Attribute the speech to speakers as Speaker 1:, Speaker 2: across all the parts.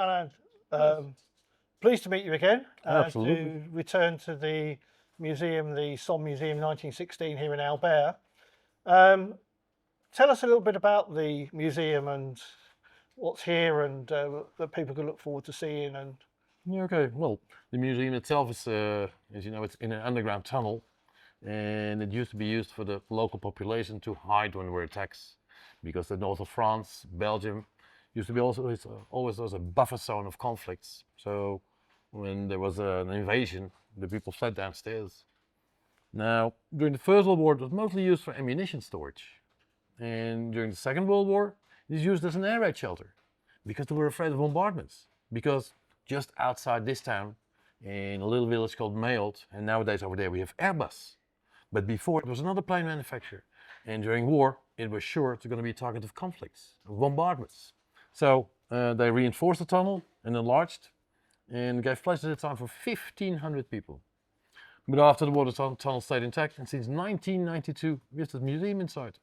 Speaker 1: Alan, pleased to meet you again.
Speaker 2: Absolutely.
Speaker 1: To return to the museum, the Somme Museum 1916 here in Albert. Tell us a little bit about the museum and what's here and that people can look forward to seeing. And
Speaker 2: Yeah, okay. Well, the museum itself is, as you know, it's in an underground tunnel, and it used to be used for the local population to hide when there were attacks, because the north of France, Belgium, used to be always was a buffer zone of conflicts. So when there was an invasion, the people fled downstairs. Now, during the First World War, it was mostly used for ammunition storage, and during the Second World War, it was used as an air raid shelter, because they were afraid of bombardments. Because just outside this town, in a little village called Meelt, and nowadays over there we have Airbus. But before it was another plane manufacturer, and during war it was sure to going to be a target of conflicts, of bombardments. So they reinforced the tunnel and enlarged, and gave place at the time for 1,500 people. But after the war, the tunnel stayed intact, and since 1992 we have the museum inside.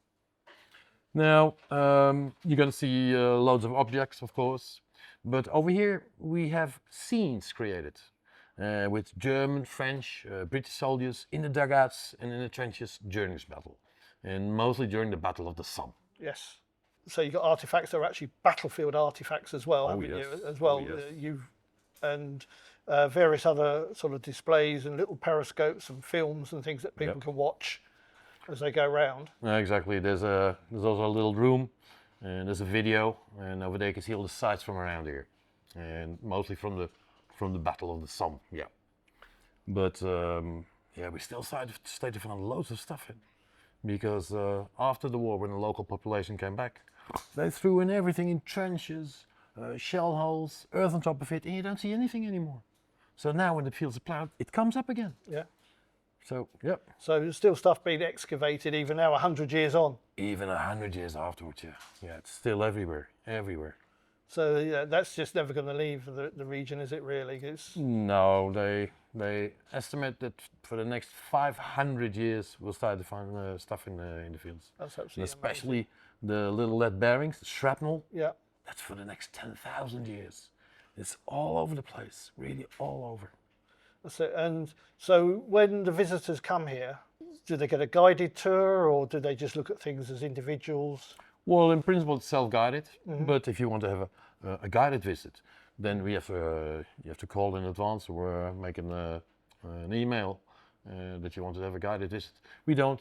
Speaker 2: Now you're going to see loads of objects, of course, but over here we have scenes created with German, French, British soldiers in the dugouts and in the trenches during this battle, and mostly during the Battle of the Somme.
Speaker 1: yes, so you've got artifacts that are actually battlefield artifacts as well, haven't
Speaker 2: yes.
Speaker 1: you? As well,
Speaker 2: yes.
Speaker 1: And various other sort of displays and little periscopes and films and things that people can watch as they go round.
Speaker 2: Exactly. There's also a little room, and there's a video, and over there you can see all the sights from around here, and mostly from the Battle of the Somme. Yeah. But we still stayed to find loads of stuff in, because after the war, when the local population came back, they threw in everything in trenches, shell holes, earth on top of it, and you don't see anything anymore. So now when the fields are plowed, it comes up again.
Speaker 1: Yeah.
Speaker 2: So, yep.
Speaker 1: So there's still stuff being excavated even now, 100 years on.
Speaker 2: Even 100 years afterwards, yeah. Yeah, it's still everywhere.
Speaker 1: So yeah, that's just never going to leave the region, is it really?
Speaker 2: No, they estimate that for the next 500 years we'll start to find stuff in the fields.
Speaker 1: That's absolutely
Speaker 2: especially the little lead bearings, the shrapnel.
Speaker 1: Yeah.
Speaker 2: That's for the next 10,000 years. It's all over the place, really all over.
Speaker 1: That's it. And so when the visitors come here, do they get a guided tour or do they just look at things as individuals?
Speaker 2: Well, in principle, it's self-guided, but if you want to have a guided visit, then you have to call in advance or make an email that you want to have a guided visit. We don't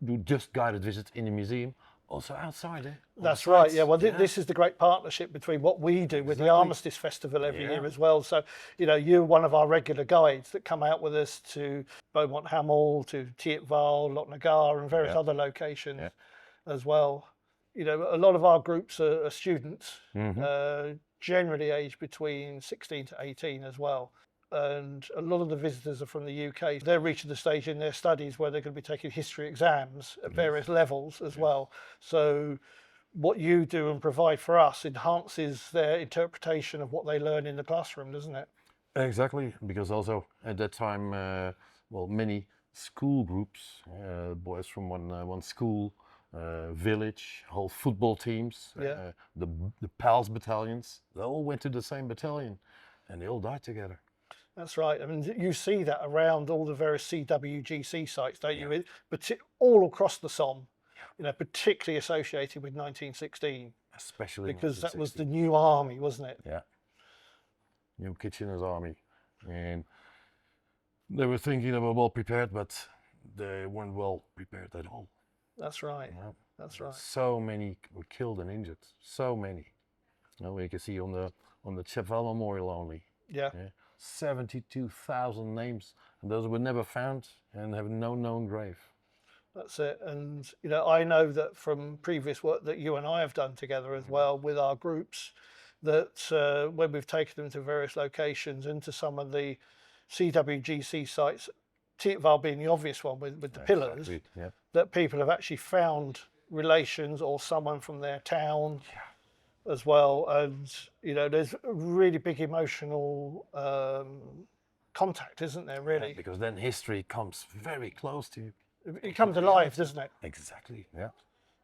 Speaker 2: do just guided visits in the museum, also outside.
Speaker 1: That's right, yeah. Well, this is the great partnership between what we do with the Armistice Festival every year as well. So, you're one of our regular guides that come out with us to Beaumont Hamel, to Thietval, Lotnagar and various other locations as well. A lot of our groups are students, generally aged between 16 to 18 as well. And a lot of the visitors are from the UK. They're reaching the stage in their studies where they're going to be taking history exams at various levels as well. So what you do and provide for us enhances their interpretation of what they learn in the classroom, doesn't it?
Speaker 2: Exactly, because also at that time, many school groups, boys from one school, village, whole football teams, the PALS battalions, they all went to the same battalion and they all died together.
Speaker 1: That's right. I mean, you see that around all the various CWGC sites, don't you? But all across the Somme, particularly associated with 1916.
Speaker 2: Especially
Speaker 1: because that was the new army, wasn't it?
Speaker 2: Yeah. New Kitchener's army. And they were thinking they were well prepared, but they weren't well prepared at all.
Speaker 1: That's right.
Speaker 2: Yeah.
Speaker 1: That's right.
Speaker 2: So many were killed and injured. So many. You can see on the Chapelle Memorial only.
Speaker 1: Yeah.
Speaker 2: 72,000 names, and those were never found and have no known grave.
Speaker 1: That's it. And I know that from previous work that you and I have done together as well with our groups, that when we've taken them to various locations and to some of the CWGC sites, Thietval being the obvious one with the pillars, that people have actually found relations or someone from their town as well. And there's a really big emotional contact, isn't there, really?
Speaker 2: Because then history comes very close to you.
Speaker 1: It comes alive, doesn't it?
Speaker 2: Exactly, yeah.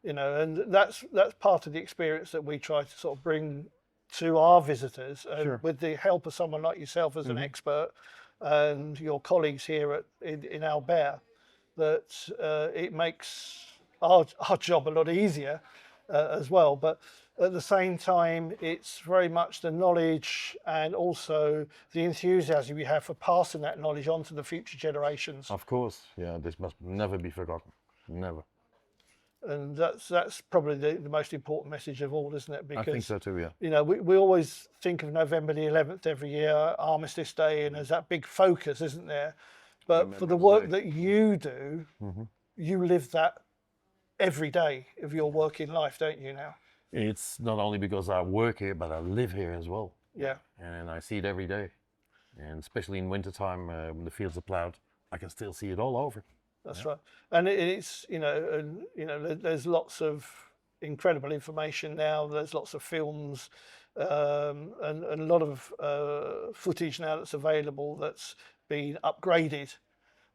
Speaker 1: And that's part of the experience that we try to sort of bring to our visitors, and
Speaker 2: Sure.
Speaker 1: with the help of someone like yourself as an expert and your colleagues here in Albert, that it makes our job a lot easier as well. But at the same time, it's very much the knowledge and also the enthusiasm you have for passing that knowledge on to the future generations.
Speaker 2: Of course, yeah, this must never be forgotten. Never.
Speaker 1: And that's probably the most important message of all, isn't it?
Speaker 2: I think so too, yeah.
Speaker 1: You know, we always think of November the 11th every year, Armistice Day, and there's that big focus, isn't there? But for the work that you do, you live that every day of your working life, don't you now?
Speaker 2: It's not only because I work here, but I live here as well.
Speaker 1: Yeah.
Speaker 2: And I see it every day. And especially in wintertime, when the fields are plowed, I can still see it all over.
Speaker 1: That's right. And it's, there's lots of incredible information now. There's lots of films and a lot of footage now that's available that's been upgraded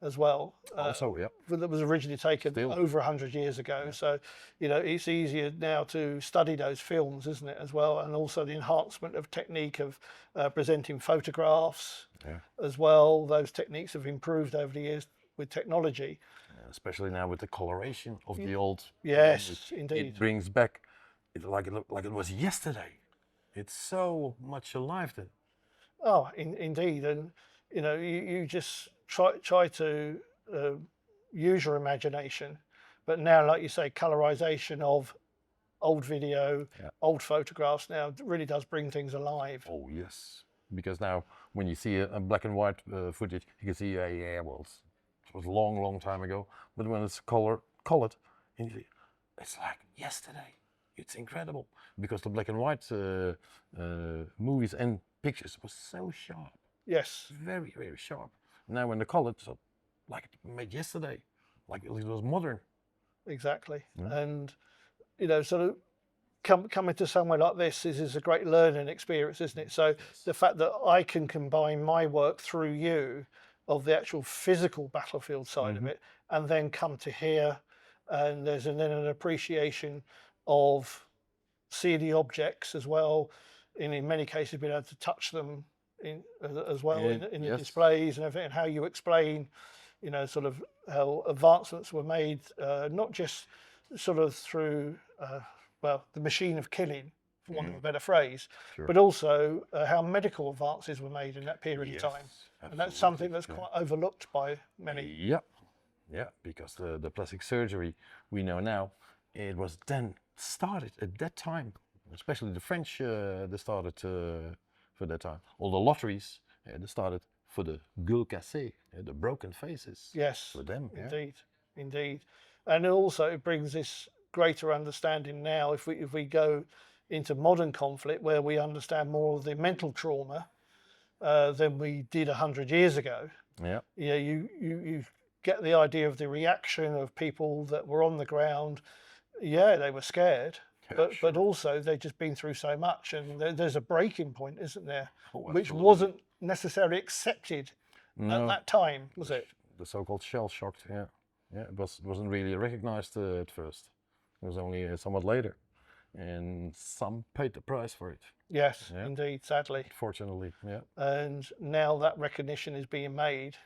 Speaker 1: as well.
Speaker 2: Also, yeah.
Speaker 1: That was originally taken over 100 years ago. Yeah. So, it's easier now to study those films, isn't it, as well? And also the enhancement of technique of presenting photographs as well. Those techniques have improved over the years with technology.
Speaker 2: Especially now with the coloration of the old.
Speaker 1: Yes, indeed.
Speaker 2: It brings back like it was yesterday. It's so much alive then.
Speaker 1: Oh, indeed. And, you just try to use your imagination. But now, like you say, colorization of old video, old photographs now really does bring things alive.
Speaker 2: Oh, yes. Because now when you see a black and white footage, you can see, well, it was a long, long time ago. But when it's colored, it's like yesterday. It's incredible. Because the black and white movies and pictures was so sharp.
Speaker 1: Yes.
Speaker 2: Very, very sharp. Now when the colored, so like it made yesterday, like it was modern.
Speaker 1: Exactly. And, sort of coming to somewhere like this is a great learning experience, isn't it? So the fact that I can combine my work through you of the actual physical battlefield side of it, and then come to here, and there's then an appreciation of seeing the objects as well, and in many cases being able to touch them as well in the displays and everything, and how you explain, sort of how advancements were made, not just sort of through, the machine of killing, for want of a better phrase, but also how medical advances were made in that period of time. Absolutely. And that's something that's quite overlooked by many.
Speaker 2: Yeah, because the plastic surgery we know now, it was then started at that time, especially the French, they started for that time. All the lotteries, they started for the gueule cassée, the broken faces.
Speaker 1: Yes,
Speaker 2: for them.
Speaker 1: Indeed. And also it brings this greater understanding now, if we go into modern conflict, where we understand more of the mental trauma than we did 100 years ago.
Speaker 2: Yeah.
Speaker 1: You get the idea of the reaction of people that were on the ground. Yeah, they were scared, but also they'd just been through so much, and there's a breaking point, isn't there? Which wasn't necessarily accepted at that time, was it?
Speaker 2: The so-called shell shock, yeah. It wasn't really recognized at first. It was only somewhat later, and some paid the price for it.
Speaker 1: Yes, indeed, sadly.
Speaker 2: Fortunately, yeah.
Speaker 1: And now that recognition is being made.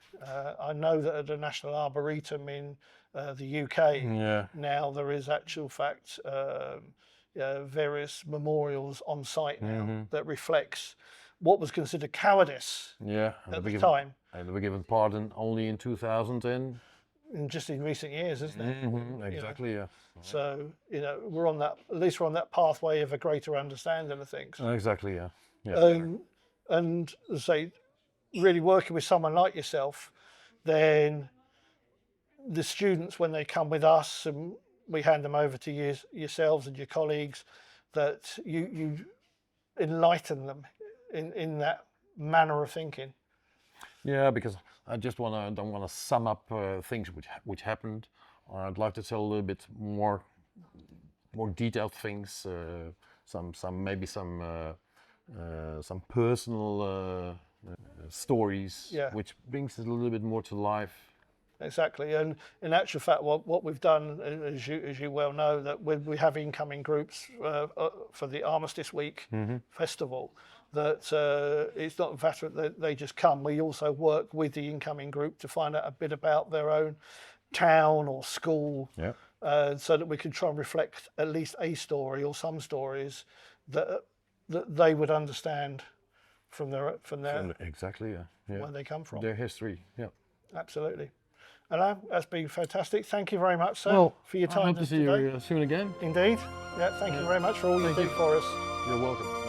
Speaker 1: I know that at the National Arboretum in the UK, now there is actual fact various memorials on site now that reflects what was considered cowardice at the time.
Speaker 2: And they were given pardon only in 2000 and
Speaker 1: just in recent years, isn't it?
Speaker 2: Exactly, yeah.
Speaker 1: So, we're on that, at least we're on that pathway of a greater understanding of things.
Speaker 2: Exactly, yeah.
Speaker 1: And as I say, really working with someone like yourself, then the students, when they come with us and we hand them over to yourselves and your colleagues, that you enlighten them in that manner of thinking.
Speaker 2: Yeah, because I just don't want to sum up things which happened. I'd like to tell a little bit more detailed things, some personal stories, which brings it a little bit more to life.
Speaker 1: exactly. And in actual fact, what we've done, as you well know, that we have incoming groups for the Armistice Week festival. That it's not a matter that they just come. We also work with the incoming group to find out a bit about their own town or school, so that we can try and reflect at least a story or some stories that they would understand from their
Speaker 2: Exactly,
Speaker 1: where they come from.
Speaker 2: Their history,
Speaker 1: Absolutely. Alain, that's been fantastic. Thank you very much, sir,
Speaker 2: Well,
Speaker 1: for your time
Speaker 2: I hope to see
Speaker 1: today.
Speaker 2: you soon again.
Speaker 1: Indeed. Yeah, thank you very much for all you do for us.
Speaker 2: You're welcome.